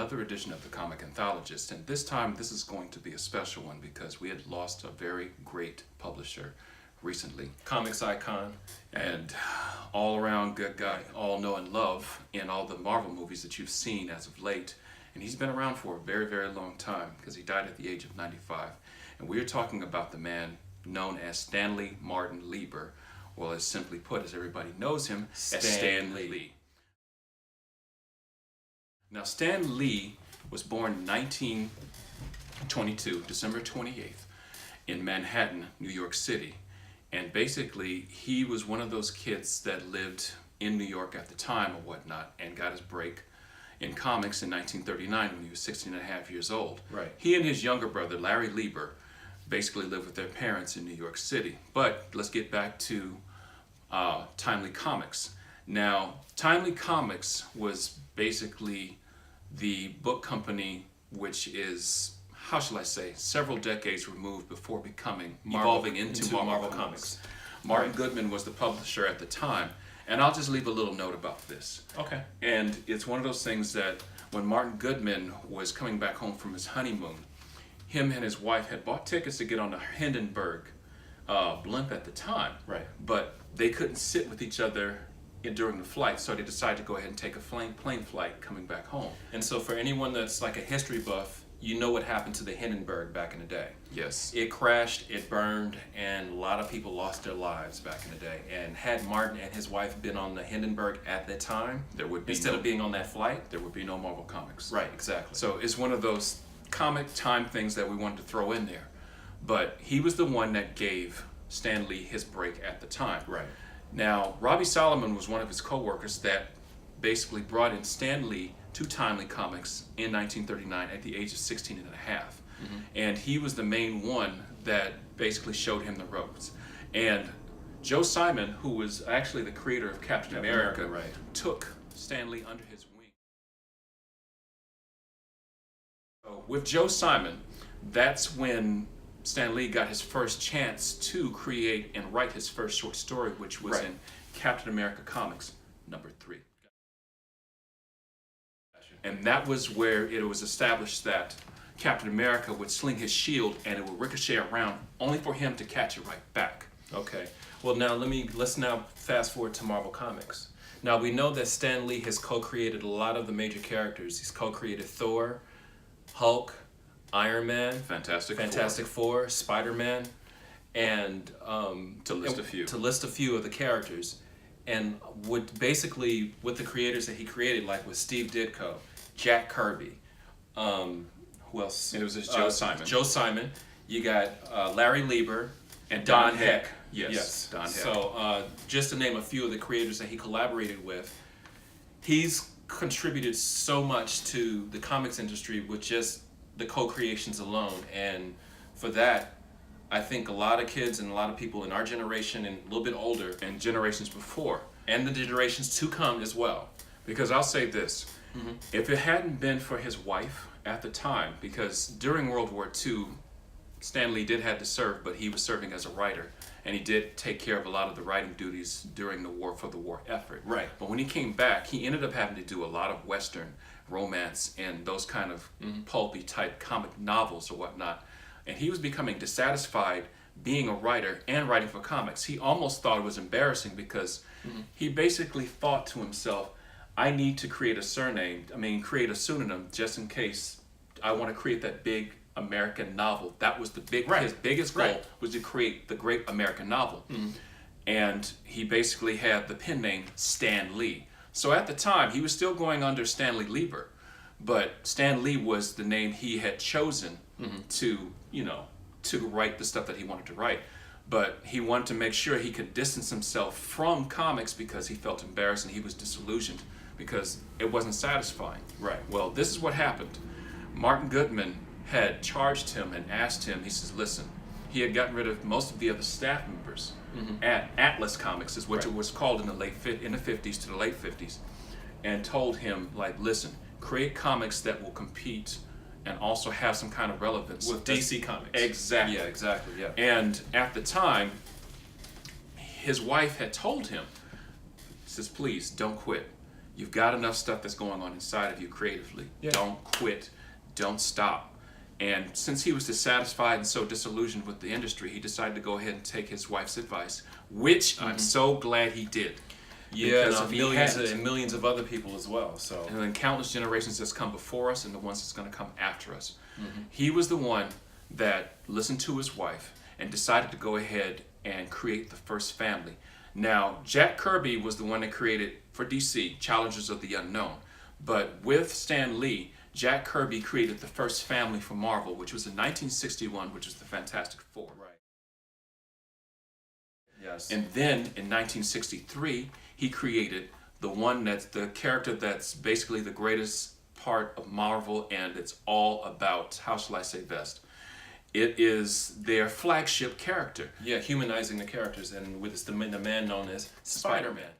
another edition of the Comic Anthologist, and this time this is going to be a special one because we had lost a very great publisher recently. Comics icon. And all around good guy, all know and love in all the Marvel movies that you've seen as of late. And he's been around for a very, very long time because he died at the age of 95. And we're talking about the man known as Stanley Martin Lieber, or as simply put, as everybody knows him, as Stan Lee. Now, Stan Lee was born in 1922, December 28th, in Manhattan, New York City. And basically, he was one of those kids that lived in New York at the time or whatnot and got his break in comics in 1939 when he was 16 and a half years old. Right. He and his younger brother, Larry Lieber, basically lived with their parents in New York City. But let's get back to Timely Comics. Now, Timely Comics was basically the book company which is, how shall I say, several decades removed before evolving into Marvel Comics. Martin Goodman was the publisher at the time, and I'll just leave a little note about this. Okay. And it's one of those things that when Martin Goodman was coming back home from his honeymoon, him and his wife had bought tickets to get on the Hindenburg blimp at the time. Right. But they couldn't sit with each other during the flight, so they decided to go ahead and take a plane flight coming back home. And so for anyone that's like a history buff, you know what happened to the Hindenburg back in the day. Yes. It crashed, it burned, and a lot of people lost their lives back in the day. And had Martin and his wife been on the Hindenburg at that time, There would be instead of being on that flight, there would be no Marvel Comics. right, exactly. So it's one of those comic time things that we wanted to throw in there. But he was the one that gave Stan Lee his break at the time. Right. Now, Robbie Solomon was one of his co-workers that basically brought in Stan Lee to Timely Comics in 1939 at the age of 16 and a half. Mm-hmm. And he was the main one that basically showed him the ropes. And Joe Simon, who was actually the creator of Captain America, right. took Stan Lee under his wing. So with Joe Simon, that's when Stan Lee got his first chance to create and write his first short story, which was Right. in Captain America Comics #3. And that was where it was established that Captain America would sling his shield and it would ricochet around, only for him to catch it right back. Okay. Well, now let's now fast forward to Marvel Comics. Now we know that Stan Lee has co-created a lot of the major characters. He's co-created Thor, Hulk, Iron Man, Fantastic Four, Spider-Man, and To list a few. To list a few of the characters, and with the creators that he created, like with Steve Ditko, Jack Kirby, who else? It was just Joe Simon. Joe Simon. You got Larry Lieber And Don Don Heck. Heck. Yes, Don Heck. So just to name a few of the creators that he collaborated with, he's contributed so much to the comics industry with just the co-creations alone. And for that, I think a lot of kids and a lot of people in our generation and a little bit older, And generations before. and the generations to come as well. Because I'll say this, if it hadn't been for his wife at the time, because during World War II, Stan Lee did have to serve, but he was serving as a writer, and he did take care of a lot of the writing duties during the war for the war effort. Right. But when he came back, he ended up having to do a lot of Western romance and those kind of pulpy type comic novels or whatnot. And he was becoming dissatisfied being a writer and writing for comics. He almost thought it was embarrassing because he basically thought to himself, I need to create a pseudonym just in case I want to create that big American novel. That was his biggest goal, was to create the great American novel. And he basically had the pen name Stan Lee. So at the time, he was still going under Stanley Lieber, but Stan Lee was the name he had chosen to write the stuff that he wanted to write. But he wanted to make sure he could distance himself from comics because he felt embarrassed and he was disillusioned because it wasn't satisfying. Right. Well, this is what happened. Martin Goodman had charged him and asked him, he says, listen, he had gotten rid of most of the other staff members at Atlas Comics, is which it was called in the 50s to the late 50s, and told him, like, listen, create comics that will compete and also have some kind of relevance With DC Comics. Exactly. Yeah, exactly, yeah. And at the time, his wife had told him, says, please don't quit. You've got enough stuff that's going on inside of you creatively. Yeah. Don't quit. Don't stop. And since he was dissatisfied and so disillusioned with the industry, he decided to go ahead and take his wife's advice, which I'm so glad he did. Yeah, Because and if he millions hadn't- and millions of other people as well. So and then countless generations that's come before us and the ones that's going to come after us. He was the one that listened to his wife and decided to go ahead and create the first family. Now, Jack Kirby was the one that created, for DC, Challengers of the Unknown. But with Stan Lee, Jack Kirby created the first family for Marvel, which was in 1961, which was the Fantastic Four. right. Yes. And then in 1963, he created the one that's the character that's basically the greatest part of Marvel, and it's all about, how shall I say best? It is their flagship character. Yeah, humanizing the characters, and with the man known as Spider-Man.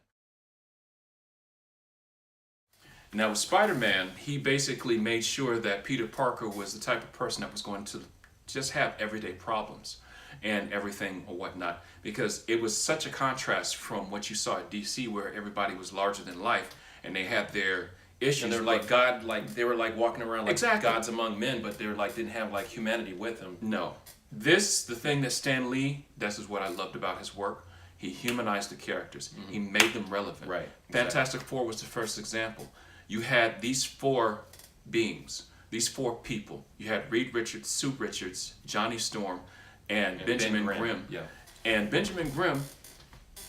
Now with Spider-Man, he basically made sure that Peter Parker was the type of person that was going to just have everyday problems and everything or whatnot, because it was such a contrast from what you saw at DC, where everybody was larger than life and they had their issues. And they're like God, like they were like walking around like Exactly. gods among men, but they were like didn't have like humanity with them. No. The thing that Stan Lee, this is what I loved about his work. He humanized the characters. He made them relevant. Right. Fantastic Four was the first example. You had these four beings, these four people. You had Reed Richards, Sue Richards, Johnny Storm, and Benjamin Grimm. Yeah. And Benjamin Grimm,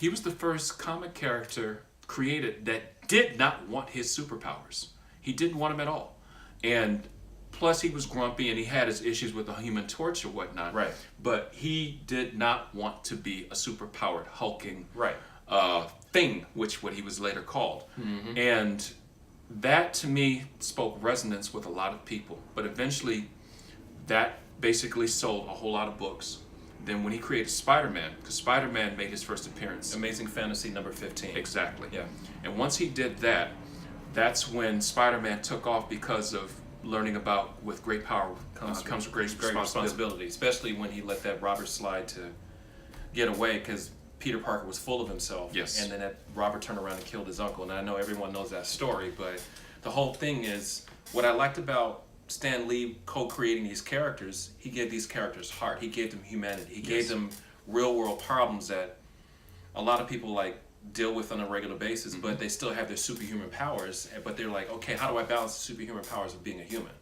he was the first comic character created that did not want his superpowers. He didn't want them at all. And plus he was grumpy and he had his issues with the Human Torch or whatnot. Right. But he did not want to be a superpowered hulking Right. thing, which what he was later called. And that to me spoke resonance with a lot of people. But eventually that basically sold a whole lot of books. Then when he created Spider-Man, because Spider-Man made his first appearance. Amazing Fantasy number 15. Exactly. Yeah. And once he did that, that's when Spider-Man took off, because of learning about with great power comes with great responsibility. Especially when he let that Robert slide to get away, because Peter Parker was full of himself. Yes. And then that Robert turned around and killed his uncle. And I know everyone knows that story, but the whole thing is, what I liked about Stan Lee co-creating these characters, he gave these characters heart. He gave them humanity. He gave them real world problems that a lot of people like deal with on a regular basis, but they still have their superhuman powers. But they're like, okay, how do I balance the superhuman powers of being a human?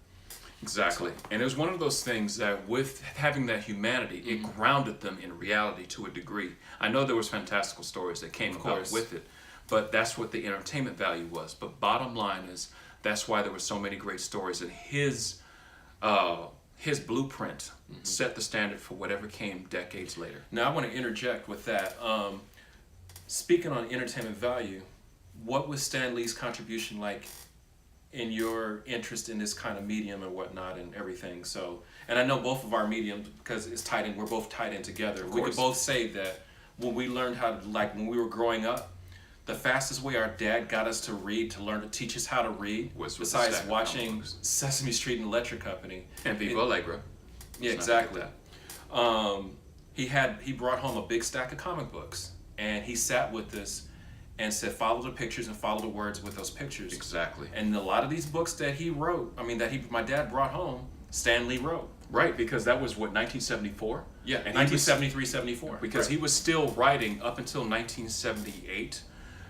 Exactly. And it was one of those things that with having that humanity, it grounded them in reality to a degree. I know there was fantastical stories that came about with it, but that's what the entertainment value was. But bottom line is, that's why there were so many great stories, and his blueprint set the standard for whatever came decades later. Now I want to interject with that. Speaking on entertainment value, what was Stan Lee's contribution like in your interest in this kind of medium and whatnot and everything? So, and I know both of our mediums, because it's tied in, we're both tied in together. We could both say that when we learned how to, like when we were growing up, the fastest way our dad got us to read, to learn to teach us how to read, Was with besides the stack of watching comic books. Sesame Street and Electric Company. And Viva Allegra. Yeah, Let's not exactly. forget He brought home a big stack of comic books, and he sat with us and said, follow the pictures and follow the words with those pictures. Exactly. And a lot of these books that he wrote, my dad brought home, Stan Lee wrote. Right, because that was what, 1974? Yeah, And he was- 1973, 74. Because he was still writing up until 1978,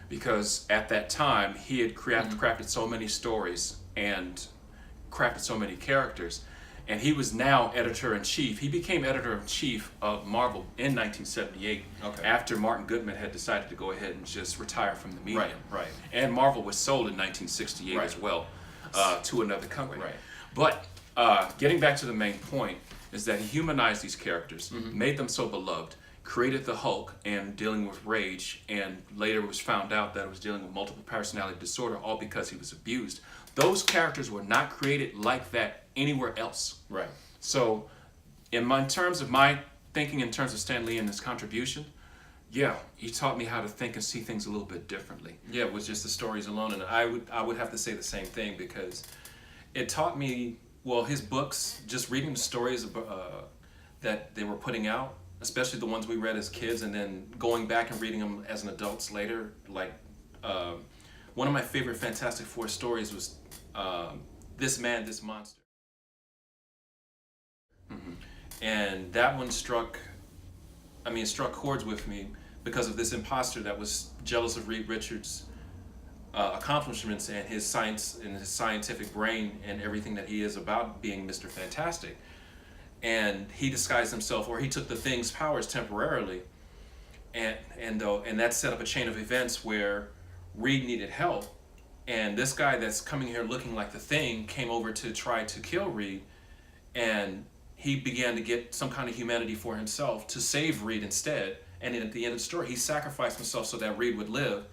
because at that time he had crafted so many stories and crafted so many characters, and he was now editor-in-chief. He became editor-in-chief of Marvel in 1978, after Martin Goodman had decided to go ahead and just retire from the medium. Right. And Marvel was sold in 1968 as well, to another company. Right. But getting back to the main point is that he humanized these characters, made them so beloved, created the Hulk and dealing with rage, and later it was found out that it was dealing with multiple personality disorder, all because he was abused. Those characters were not created like that anywhere else. Right. So in terms of my thinking in terms of Stan Lee and his contribution, yeah, he taught me how to think and see things a little bit differently. Yeah, it was just the stories alone, and I would have to say the same thing, because it taught me, well, his books, just reading the stories that they were putting out, especially the ones we read as kids, and then going back and reading them as an adults later, like one of my favorite Fantastic Four stories was This Man, This Monster. And that one struck chords with me because of this imposter that was jealous of Reed Richards' accomplishments and his science and his scientific brain and everything that he is about being Mr. Fantastic. And he disguised himself, or he took the Thing's powers temporarily, and that set up a chain of events where Reed needed help, and this guy that's coming here looking like the Thing came over to try to kill Reed, and he began to get some kind of humanity for himself to save Reed instead. And at the end of the story, he sacrificed himself so that Reed would live.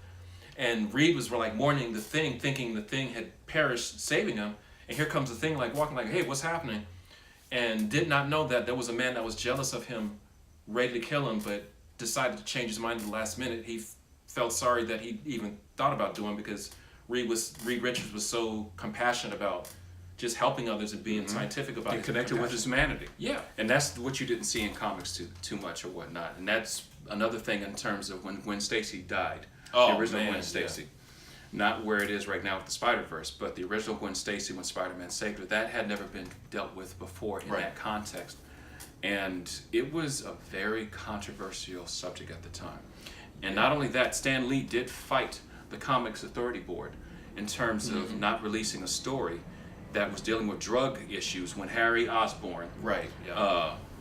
And Reed was like mourning the Thing, thinking the Thing had perished, saving him. And here comes the Thing, like walking, like, "Hey, what's happening?" And did not know that there was a man that was jealous of him, ready to kill him, but decided to change his mind at the last minute. He felt sorry that he even thought about doing, because Reed Richards was so compassionate about just helping others and being scientific about it. Connected with his humanity. Yeah. And that's what you didn't see in comics too much or whatnot. And that's another thing in terms of when Gwen Stacy died. Oh, the original man, Gwen Stacy. Not where it is right now with the Spider-Verse, but the original Gwen Stacy when Spider-Man saved her, that had never been dealt with before in that context. And it was a very controversial subject at the time. And not only that, Stan Lee did fight the Comics Authority Board in terms of not releasing a story that was dealing with drug issues when Harry Osborn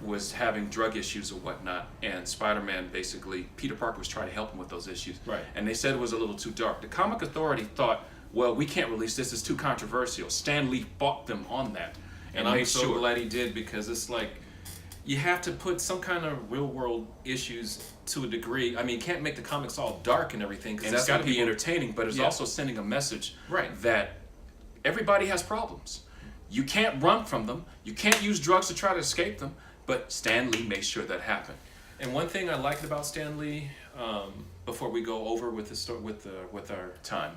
was having drug issues or whatnot, and Spider-Man basically, Peter Parker was trying to help him with those issues. Right. And they said it was a little too dark. The Comic Authority thought, well, we can't release this, it's too controversial. Stan Lee fought them on that. And I'm so glad he did, because it's like, you have to put some kind of real world issues to a degree. I mean, you can't make the comics all dark and everything, because And it's got to be entertaining, but it's also sending a message that everybody has problems. You can't run from them. You can't use drugs to try to escape them. But Stan Lee made sure that happened. And one thing I liked about Stan Lee, before we go over with the with our time,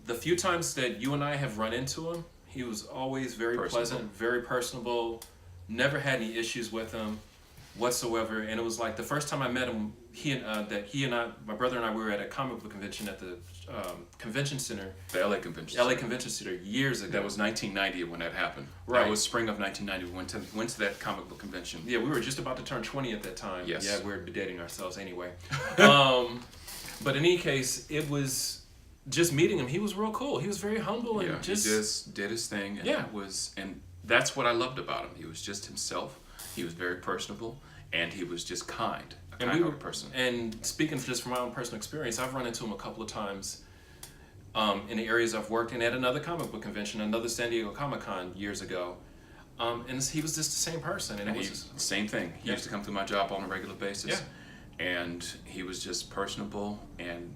the few times that you and I have run into him, he was always very pleasant, very personable. Never had any issues with him whatsoever. And it was like the first time I met him, my brother and I, we were at a comic book convention at the convention center. The LA Convention Center years ago. That was 1990 when that happened. That was spring of 1990. We went to that comic book convention. Yeah, we were just about to turn 20 at that time. Yes. Yeah, we were dating ourselves anyway. But in any case, it was just meeting him. He was real cool. He was very humble and he just did his thing. And and that's what I loved about him. He was just himself. He was very personable, and he was just kind. Person. And speaking just from my own personal experience, I've run into him a couple of times in the areas I've worked in, at another comic book convention, another San Diego Comic-Con years ago. And he was just the same person. And it was just, same thing. He used to come through my job on a regular basis. Yeah. And he was just personable, and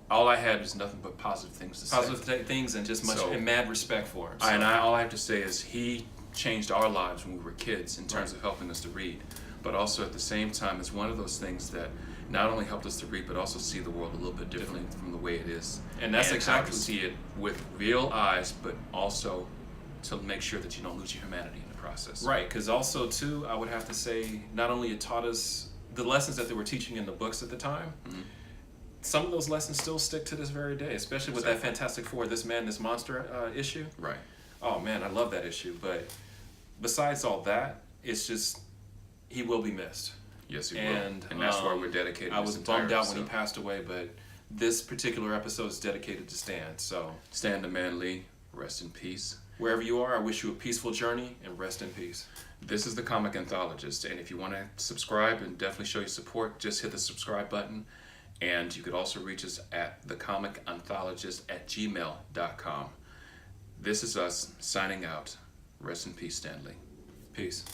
all I had was nothing but positive things to say. Positive things and just and mad respect for him. So. All I have to say is he changed our lives when we were kids in terms of helping us to read. But also at the same time, it's one of those things that not only helped us to read, but also see the world a little bit differently from the way it is. And that's exactly how to see it with real eyes, but also to make sure that you don't lose your humanity in the process. Right, because also too, I would have to say, not only it taught us the lessons that they were teaching in the books at the time, some of those lessons still stick to this very day, especially with that Fantastic Four, This Man, This Monster issue. Right. Oh man, I love that issue. But besides all that, it's just, he will be missed. Yes, he will. And that's why we're dedicated. I was bummed out when he passed away, but this particular episode is dedicated to Stan. So Stan the Man Lee, rest in peace. Wherever you are, I wish you a peaceful journey and rest in peace. This is the Comic Anthologist, and if you want to subscribe and definitely show your support, just hit the subscribe button. And you could also reach us at thecomicanthologist@gmail.com. This is us signing out. Rest in peace, Stan Lee. Peace.